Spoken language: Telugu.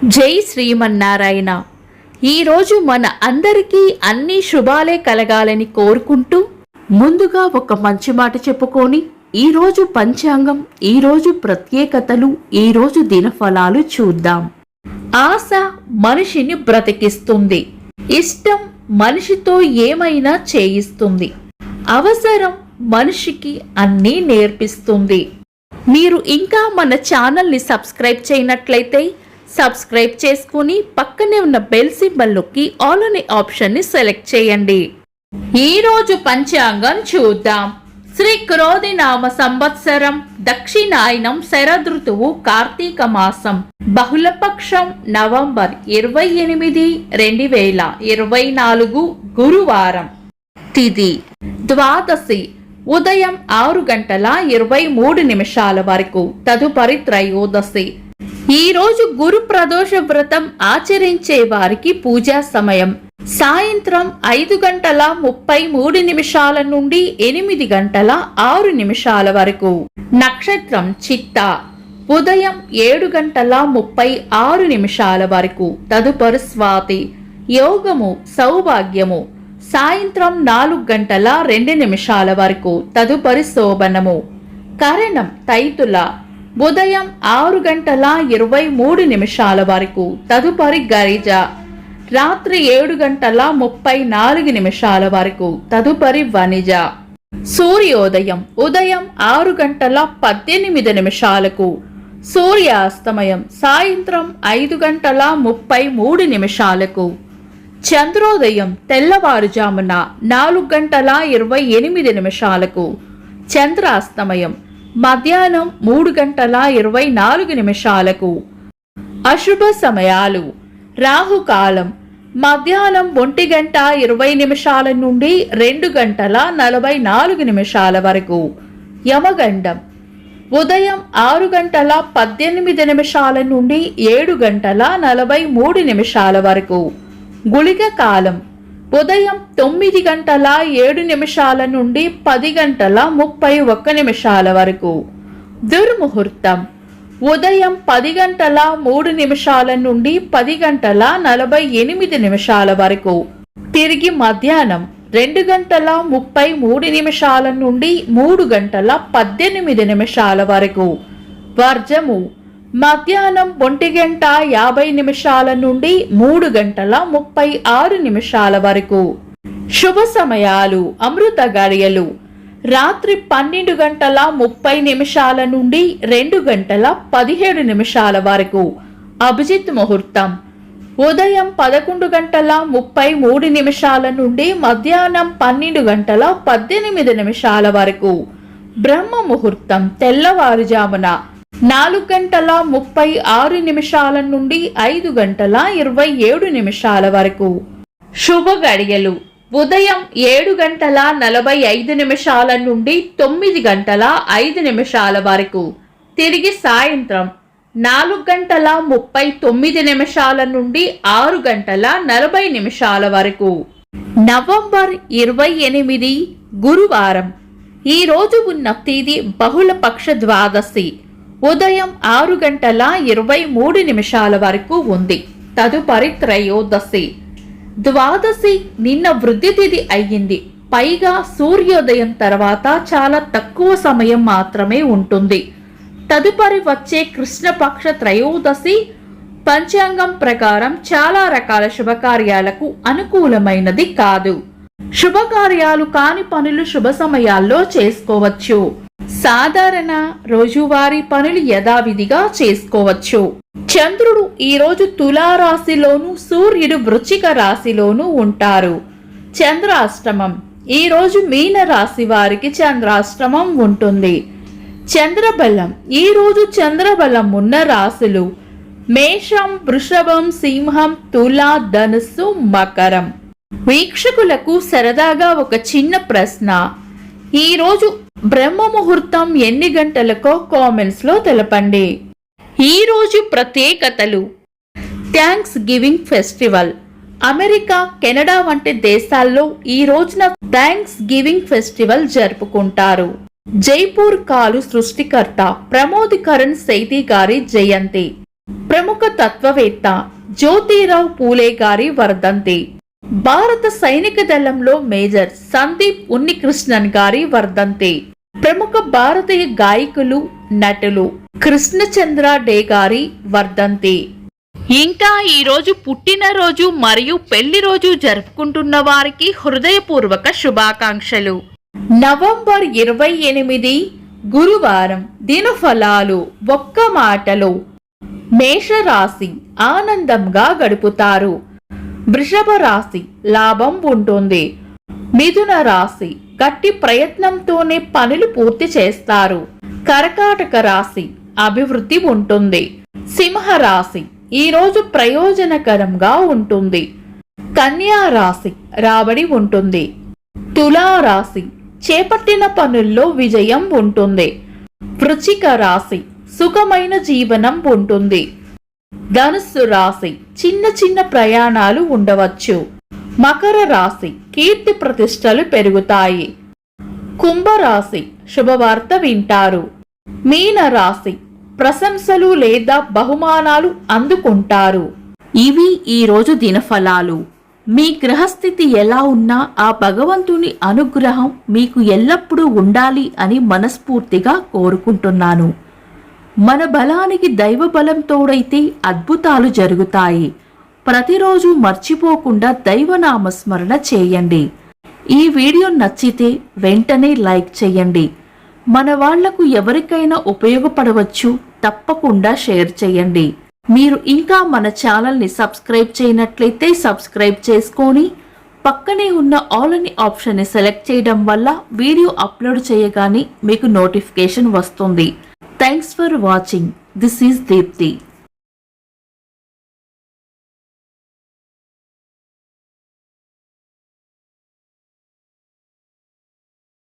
జై శ్రీమన్నారాయణ. ఈరోజు మన అందరికీ అన్ని శుభాలే కలగాలని కోరుకుంటూ ముందుగా ఒక మంచి మాట చెప్పుకొని ఈరోజు పంచాంగం, ఈరోజు ప్రత్యేకతలు, ఈరోజు దినఫలాలు చూద్దాం. ఆశ మనిషిని బ్రతికిస్తుంది. ఇష్టం మనిషితో ఏమైనా చేయిస్తుంది. అవసరం మనిషికి అన్నీ నేర్పిస్తుంది. మీరు ఇంకా మన ఛానల్ని సబ్స్క్రైబ్ చేయనట్లయితే సబ్స్క్రైబ్ చేసుకుని పక్కనే ఉన్న బెల్ సింబల్ నొక్కి ఆల్ అనే ఆప్షన్ని సెలెక్ట్ చేయండి. ఈరోజు పంచాంగం చూద్దాం. శ్రీ క్రోధి నామ సంవత్సరం, దక్షిణాయనం, శరదృతువు, కార్తీక మాసం, బహుళపక్షం, నవంబర్ 28, 2024 గురువారం. తిథి ద్వాదశి ఉదయం 6:23 వరకు, తదుపరి త్రయోదశి. ఈ రోజు గురు ప్రదోష వ్రతం ఆచరించే వారికి పూజా సమయం సాయంత్రం 5:33 నుండి 8:06 వరకు. నక్షత్రం చిత్త ఉదయం 7:36 వరకు, తదుపరి స్వాతి. యోగము సౌభాగ్యము సాయంత్రం 4:02 వరకు, తదుపరి శోభనము. కరణం తైతుల ఉదయం 6:23 వరకు, తదుపరి గరిజ. రాత్రి 7:34 వరకు, తదుపరి వనిజ. సూర్యోదయం ఉదయం 6:18 సూర్యాస్తమయం సాయంత్రం 5:33. చంద్రోదయం తెల్లవారుజామున 4:28. చంద్రాస్తమయం మధ్యాహ్నం 3:24. అశుభ సమయాలు రాహుకాలం మధ్యాహ్నం 1:20 నుండి 2:44 వరకు. యమగండం ఉదయం 6:18 నుండి 7:43 వరకు. గుళిక కాలం ఉదయం 9:07 నుండి 10:31 వరకు. దుర్ముహూర్తం ఉదయం 10:03 నుండి 10:48 వరకు. తిరిగి మధ్యాహ్నం 2:33 నుండి 3:18 వరకు. వర్జము మధ్యాహ్నం 1:50 నుండి 3:36 వరకు. శుభ సమయాలు అమృత గడియలు రాత్రి 12:30 నుండి 2:17 వరకు. అభిజిత్ ముహూర్తం ఉదయం 11:33 నుండి మధ్యాహ్నం 12:18 వరకు. బ్రహ్మ ముహూర్తం తెల్లవారుజామున 4:36 నుండి 5:27 వరకు. శుభ గడియలు ఉదయం 7:45 నుండి 9:05 వరకు. తిరిగి సాయంత్రం 4:39 నుండి 6:40 వరకు. నవంబర్ 28 గురువారం. ఈ రోజు ఉన్న తేదీ బహుళపక్ష ద్వాదశి ఉదయం 6:23 వరకు ఉంది, తదుపరి త్రయోదశి. ద్వాదశి నిన్న వృద్ధి తిథి అయ్యింది. పైగా సూర్యోదయం తర్వాత చాలా తక్కువ సమయం మాత్రమే ఉంటుంది. తదుపరి వచ్చే కృష్ణపక్ష త్రయోదశి పంచాంగం ప్రకారం చాలా రకాల శుభకార్యాలకు అనుకూలమైనది కాదు. శుభకార్యాలు కాని పనులు శుభ సమయాల్లో చేసుకోవచ్చు. సాధారణ రోజువారీ పనులు యథావిధిగా చేసుకోవచ్చు. చంద్రుడు ఈరోజు తులారాశిలోను, సూర్యుడు వృశ్చిక రాశిలోను ఉంటారు. చంద్రాష్టమం ఈరోజు మీన రాశి వారికి చంద్రాష్టమం ఉంటుంది. చంద్రబలం ఈరోజు చంద్రబలం ఉన్న రాశులు మేషం, వృషభం, సింహం, తుల, ధనుస్సు, మకరం. వీక్షకులకు సరదాగా ఒక చిన్న ప్రశ్న. ఈరోజు బ్రహ్మ ముహూర్తం ఎన్ని గంటలకో కామెంట్స్ లో తెలపండి. ఈరోజు ప్రత్యేకతలు. Thanks giving festival. America, Canada వంటి దేశాల్లో ఈ రోజున థ్యాంక్స్ గివింగ్ ఫెస్టివల్ జరుపుకుంటారు. జైపూర్ కాలు సృష్టికర్త ప్రమోద్ కరణ్ సేతి గారి జయంతి. ప్రముఖ తత్వవేత్త జ్యోతిరావు పూలే గారి వర్ధంతి. భారత సైనిక దళంలో మేజర్ సందీప్ ఉన్నికృష్ణన్ గారి వర్ధంతి. ప్రముఖ భారతీయ గాయకులు, నటులు కృష్ణచంద్ర డే గారి వర్ధంతి. ఇంకా ఈరోజు పుట్టినరోజు మరియు పెళ్లి రోజు జరుపుకుంటున్న వారికి హృదయపూర్వక శుభాకాంక్షలు. నవంబర్ 28 గురువారం. దినఫలాలు. ఒక్క మాటలో మేషరాశి ఆనందంగా గడుపుతారు. వృషభ రాశి లాభం ఉంటుంది. మిథున రాశి గట్టి ప్రయత్నంతోనే పనులు పూర్తి చేస్తారు. కర్కాటక రాశి అభివృద్ధి ఉంటుంది. సింహ రాశి ఈరోజు ప్రయోజనకరంగా ఉంటుంది. కన్యా రాశి రాబడి ఉంటుంది. తులా రాశి చేపట్టిన పనుల్లో విజయం ఉంటుంది. వృశ్చిక రాశి సుఖమైన జీవనం ఉంటుంది. ధనుస్సు రాశి చిన్న చిన్న ప్రయాణాలు ఉండవచ్చు. మకర రాశి కీర్తి ప్రతిష్టలు పెరుగుతాయి. కుంభరాశి శుభవార్త వింటారు. మీన రాశి ప్రశంసలు లేదా బహుమానాలు అందుకుంటారు. ఇవి ఈరోజు దినఫలాలు. మీ గ్రహస్థితి ఎలా ఉన్నా ఆ భగవంతుని అనుగ్రహం మీకు ఎల్లప్పుడూ ఉండాలి అని మనస్ఫూర్తిగా కోరుకుంటున్నాను. మన బలానికి దైవ బలం తోడైతే అద్భుతాలు జరుగుతాయి. ప్రతిరోజు మర్చిపోకుండా దైవనామస్మరణ చేయండి. ఈ వీడియో నచ్చితే వెంటనే లైక్ చేయండి. మన వాళ్లకు ఎవరికైనా ఉపయోగపడవచ్చు. తప్పకుండా షేర్ చేయండి. మీరు ఇంకా మన ఛానల్ని సబ్స్క్రైబ్ చేయనట్లయితే సబ్స్క్రైబ్ చేసుకొని పక్కనే ఉన్న ఆల్ అని ఆప్షన్ని సెలెక్ట్ చేయడం వల్ల వీడియో అప్లోడ్ చేయగానే మీకు నోటిఫికేషన్ వస్తుంది. Thanks for watching. This is Deepti.